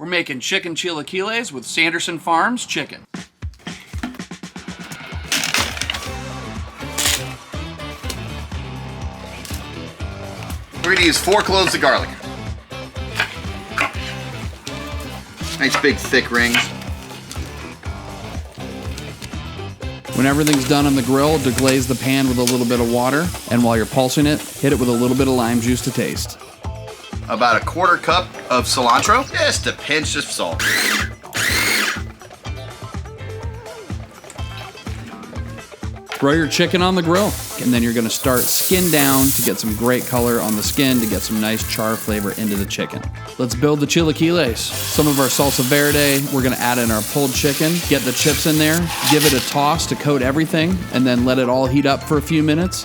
We're making chicken chilaquiles with Sanderson Farms chicken. We're going to use 4 cloves of garlic. Nice big thick rings. When everything's done on the grill, deglaze the pan with a little bit of water, and while you're pulsing it, hit it with a little bit of lime juice to taste. About a 1/4 cup of cilantro, just a pinch of salt. Throw your chicken on the grill, and then you're gonna start skin down to get some great color on the skin to get some nice char flavor into the chicken. Let's build the chilaquiles. Some of our salsa verde, we're gonna add in our pulled chicken, get the chips in there, give it a toss to coat everything, and then let it all heat up for a few minutes.